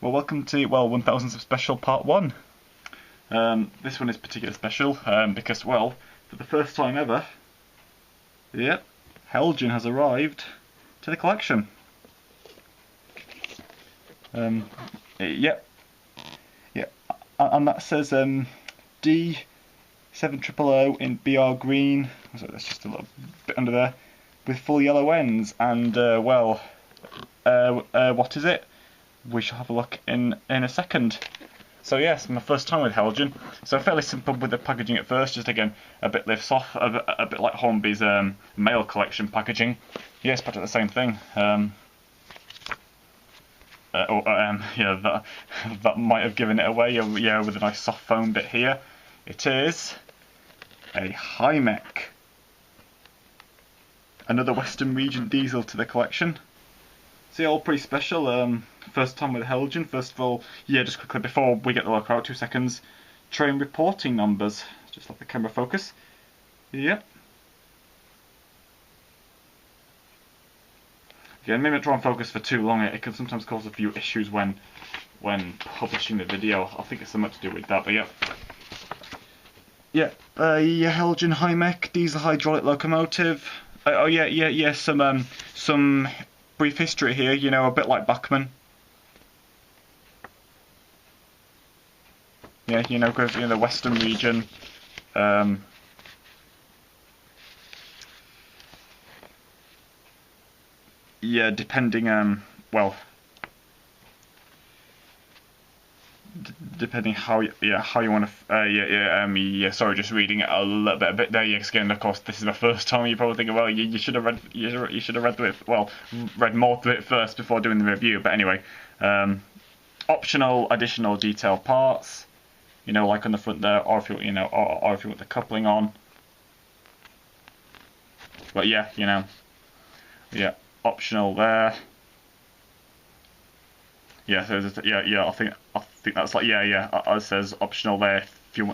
Well, welcome to 1000 Sub Special Part 1. This one is particularly special because, well, for the first time ever, yep, Heljan has arrived to the collection. Yep, and that says D7000 in BR green. So that's just a little bit under there, with full yellow ends, and what is it? We shall have a look in a second. So yes, my first time with Heljan. So fairly simple with the packaging at first, just again a bit lifts off, a bit like Hornby's mail collection packaging. Yes, but the same thing. Yeah, that might have given it away. Yeah, with a nice soft foam bit here. It is a Hymek, another Western Region diesel to the collection. So yeah, all pretty special. First time with Heljan. First of all, yeah, just quickly before we get the look out, 2 seconds. Train reporting numbers. Just let the camera focus. Yep. Again, maybe not try and focus for too long. It can sometimes cause a few issues when publishing the video. I think it's something to do with that. But yeah. Yeah, Heljan Hymek diesel hydraulic locomotive. Some brief history here, you know, a bit like Bachmann. Yeah, you know, because the Western Region. Yeah, depending depending how you want to sorry, just reading it a little bit there. Yes, again, of course, this is the first time. You probably think, well, you should have read read more to it first before doing the review. But anyway, optional additional detail parts, you know, like on the front there, or if you or if you want the coupling on. But yeah, you know, yeah, optional there. Yeah, so I think that's like it says optional there if you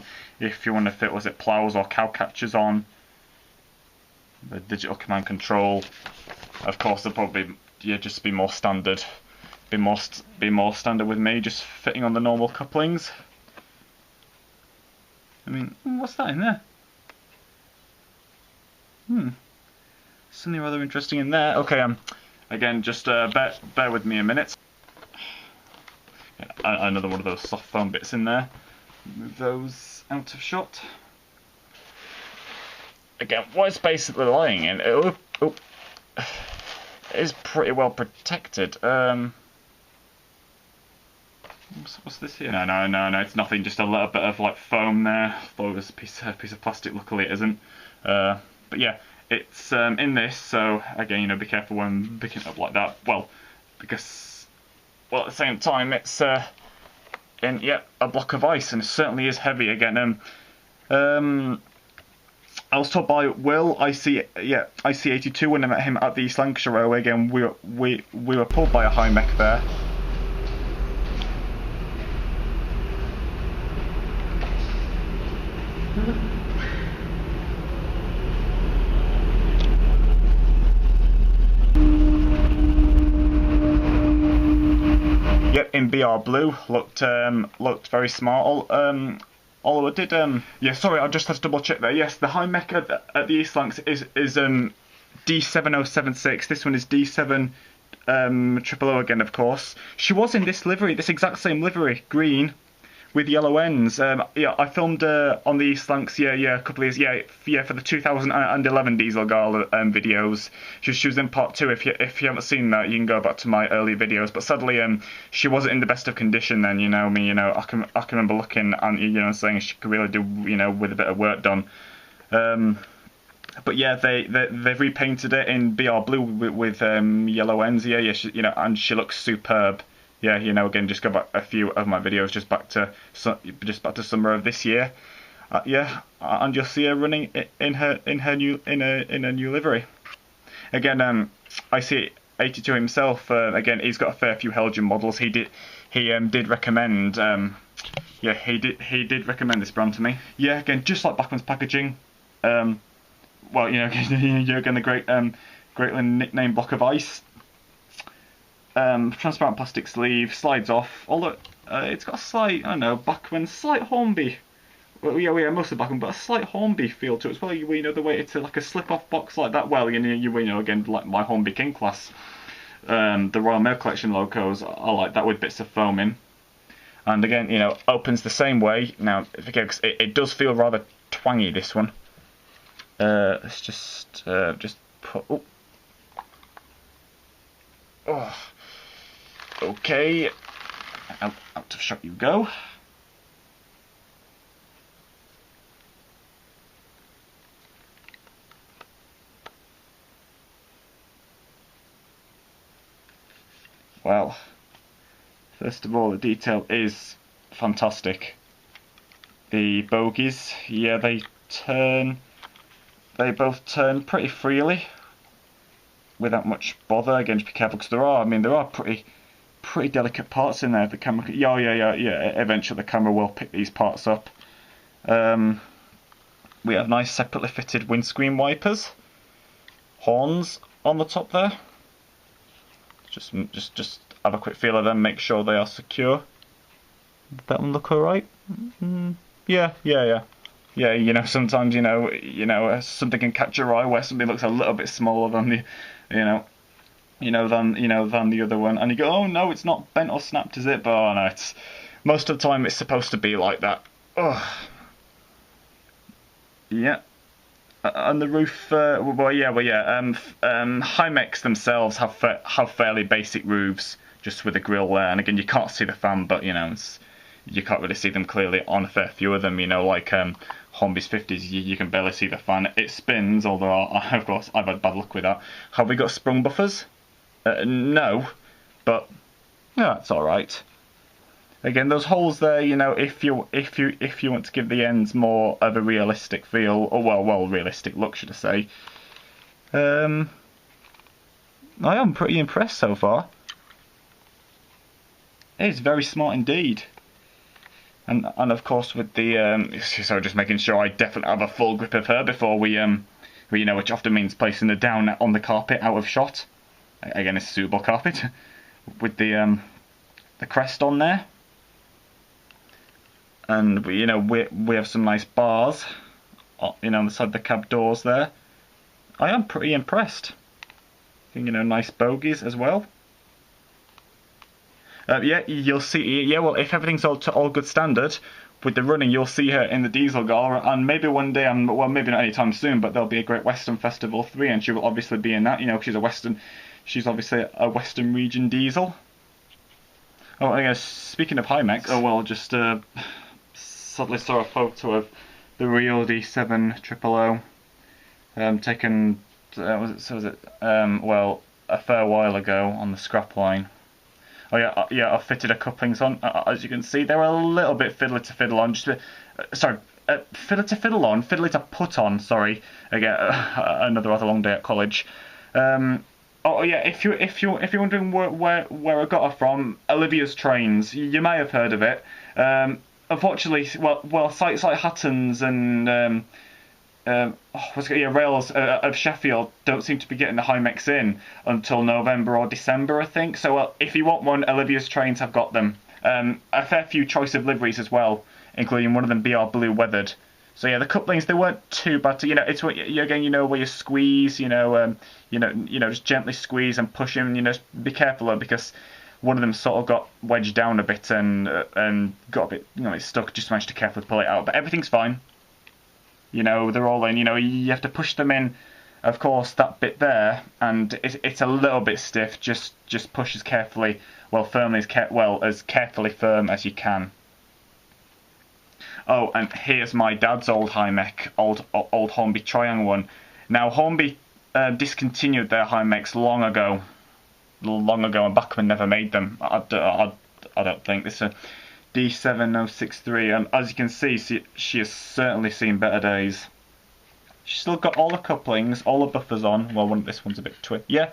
want to fit, was it plows or cow catchers on. The digital command control, of course, they'll probably just be more standard, be more standard with me, just fitting on the normal couplings. I mean, what's that in there? Something rather interesting in there. Okay, again, just bear with me a minute. Another one of those soft foam bits in there. Move those out of shot. Again, what it's basically lying in, it is pretty well protected. What's this here? No, it's nothing. Just a little bit of like foam there. I thought it was a piece of plastic. Luckily, it isn't. But yeah, it's in this. So again, you know, be careful when picking it up like that. Well, because. Well, at the same time, it's in a block of ice, and it certainly is heavy. Again, I was told by Will, IC82, when I met him at the East Lancashire Railway. Again, we were pulled by a Hymek there. Yep, in BR blue, looked very smart. Although it did, yeah, sorry, I just had to double check there. Yes, the Hymek at the East Lancs is D7076. This one is D7000 again, of course. She was in this livery, this exact same livery, green, with yellow ends. Yeah, I filmed on the East Lancs, a couple of years, for the 2011 Diesel Gala videos. She was in part 2. If you haven't seen that, you can go back to my early videos. But sadly, she wasn't in the best of condition then. You know, I can remember looking and saying she could really do with a bit of work done. But yeah, they've repainted it in BR blue with yellow ends. And she looks superb. Yeah, again, just go back a few of my videos, just back to summer of this year. And you'll see her running in her new livery. Again, I see 82 himself. Again, he's got a fair few Heljan models. He did recommend. He did recommend this brand to me. Yeah, again, just like Bachmann's packaging. Well, again, the great nickname block of ice. transparent plastic sleeve, slides off. Although it's got a slight, I don't know, Bachmann, slight Hornby. Well, yeah, mostly Bachmann, but a slight Hornby feel to it as well. You know, the way it's like a slip-off box like that. Well, you know, again, like my Hornby King class, the Royal Mail Collection logos are like that with bits of foam in. And again, you know, opens the same way. Now, it does feel rather twangy, this one. Let's just put. Oh. Okay, out of shot you go. Well, first of all, the detail is fantastic. The bogies, yeah, they both turn pretty freely without much bother. Again, just be careful because there are pretty delicate parts in there. The camera, yeah. Eventually, the camera will pick these parts up. We have nice separately fitted windscreen wipers, horns on the top there. Just have a quick feel of them. Make sure they are secure. Did that one look alright? Yeah. Yeah, you know, sometimes you know something can catch your eye where something looks a little bit smaller than the, than the other one, and you go, oh no, it's not bent or snapped, is it? But oh no, it's most of the time it's supposed to be like that. Ugh. Yeah. And the roof, Hymex themselves have fairly basic roofs, just with a grill there. And again, you can't see the fan, but you know, you can't really see them clearly on a fair few of them. You know, like Hornby's 50s, you can barely see the fan. It spins, although of course I've had bad luck with that. Have we got sprung buffers? No, but yeah, that's all right. Again, those holes there, you know, if you want to give the ends more of a realistic feel, or well, realistic look, should I say? I am pretty impressed so far. It's very smart indeed. And of course with the so just making sure I definitely have a full grip of her before we you know, which often means placing her down on the carpet out of shot. Again, it's a suitable carpet with the crest on there. And we have some nice bars, you know, on the side of the cab doors there. I am pretty impressed. You know, nice bogies as well. Yeah, you'll see. Yeah, well, if everything's all good standard with the running, you'll see her in the Diesel Gala, and maybe one day, well, maybe not anytime soon, but there'll be a Great Western Festival 3, and she will obviously be in that. You know, she's obviously a Western Region Diesel. Oh, I guess speaking of Hymex, oh well, just suddenly saw a photo of the real D7000 taken. Well, a fair while ago on the scrap line. Oh yeah, I've fitted a couplings on. As you can see, they're a little bit fiddly to fiddle on. Fiddly to fiddle on, fiddly to put on. Sorry, again, another rather long day at college. Oh yeah, if you're wondering where I got her from, Olivia's Trains. You may have heard of it. Unfortunately, well, sites like Hatton's and Rails of Sheffield don't seem to be getting the Hymex in until November or December, I think. So if you want one, Olivia's Trains have got them. A fair few choice of liveries as well, including one of them BR Blue weathered. So yeah, the couplings, they weren't too bad. You know, it's again, you know, where you squeeze, just gently squeeze and push them. You know, be careful though, because one of them sort of got wedged down a bit and got a bit, you know, it's stuck. Just managed to carefully pull it out, but everything's fine. You know, they're all in. You know, you have to push them in. Of course, that bit there, and it's a little bit stiff. Just push as carefully, as carefully firm as you can. Oh, and here's my dad's old Hymex, old Hornby Triangle one. Now, Hornby discontinued their Hymex long ago, and Bachmann never made them. I don't think. This is a D7063, and as you can see, she has certainly seen better days. She's still got all the couplings, all the buffers on. Well, this one's a bit twisted. Yeah,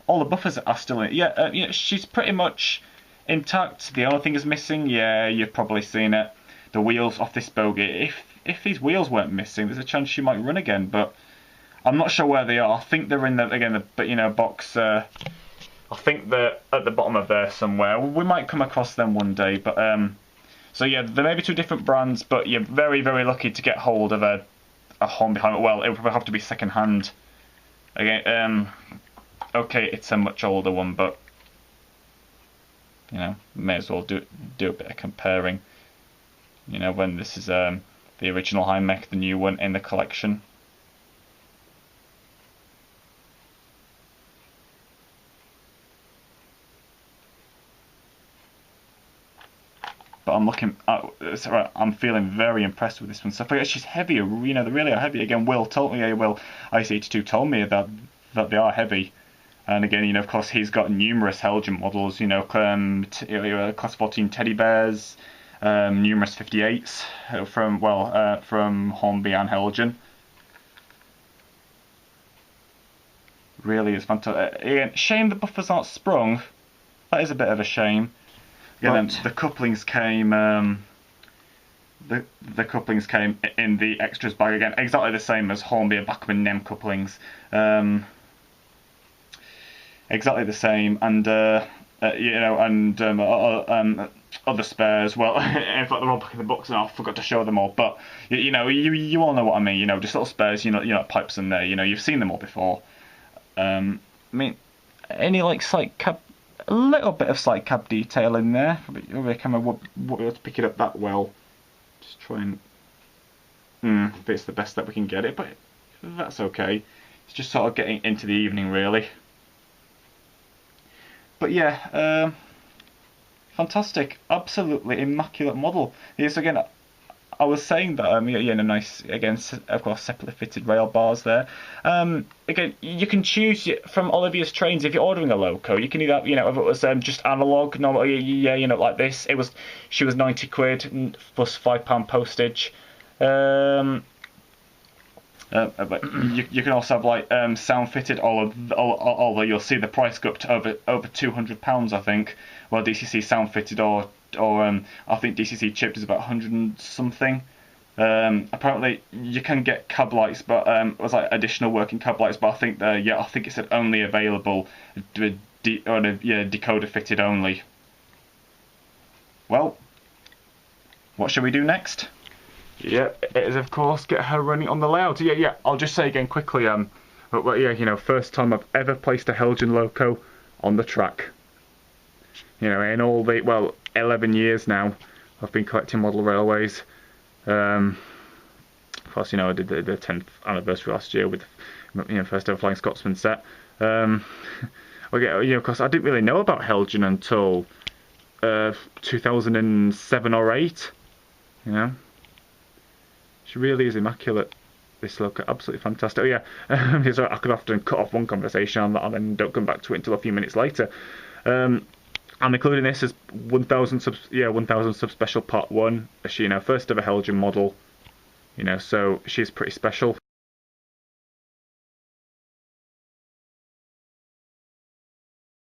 all the buffers are still in. Yeah, she's pretty much intact. The only thing is missing, yeah, you've probably seen it, the wheels off this bogie. If these wheels weren't missing, there's a chance she might run again, but I'm not sure where they are. I think they're in the box I think they're at the bottom of there somewhere. We might come across them one day, but so yeah, there may be two different brands, but you're very, very lucky to get hold of a Hornby Hymek. Well, it would probably have to be second hand. Again, okay, it's a much older one, but you know, may as well do a bit of comparing. You know, when this is the original Hymek, the new one in the collection. But I'm looking at, sorry, I'm feeling very impressed with this one. So I forget she's heavier, you know, they really are heavy. Again, Will told me, IC82 told me that they are heavy. And again, you know, of course, he's got numerous Heljan models, you know, class 14 teddy bears, numerous 58s from Hornby and Heljan. Really is fantastic. Again, shame the buffers aren't sprung. That is a bit of a shame. Yeah, then the couplings came. The couplings came in the extras bag again, exactly the same as Hornby and Bachmann NEM couplings. Exactly the same, and you know, and other spares. Well, in fact, they're all back in the box, and I forgot to show them all. But you know, you all know what I mean. You know, just little spares. You know, pipes in there. You know, you've seen them all before. I mean, any like slight cab. A little bit of slight cab detail in there. The camera won't be able to pick it up that well. Just try and if it's the best that we can get it, but that's okay. It's just sort of getting into the evening, really. But yeah, fantastic, absolutely immaculate model. Yes, again, I was saying that yeah, nice, again, of course, separately fitted rail bars there. Again, you can choose from Olivia's trains if you're ordering a loco. You can either, you know, if it was just analog, normal, yeah, you know, like this. She was 90 quid plus £5 postage. But you can also have like sound fitted, although you'll see the price go up to over £200, I think. Well, DCC sound fitted or I think DCC chipped is about 100 and something. Apparently you can get cab lights, but it was like additional working cab lights. But I think I think it said only available decoder fitted only. Well, what shall we do next? Yeah, it is of course get her running on the layout. Yeah. I'll just say again quickly. But yeah, you know, first time I've ever placed a Heljan loco on the track. You know, in all the 11 years now, I've been collecting model railways. Of course, you know, I did the 10th anniversary last year with, you know, first ever Flying Scotsman set. Well, yeah, you know, of course, I didn't really know about Heljan until 2007 or 8. You know, she really is immaculate. This loco, absolutely fantastic. Oh yeah, so I could often cut off one conversation on that and then don't come back to it until a few minutes later. I'm including this as 1000 Sub Special Pt1. She, you know, first ever Heljan model. You know, so she's pretty special.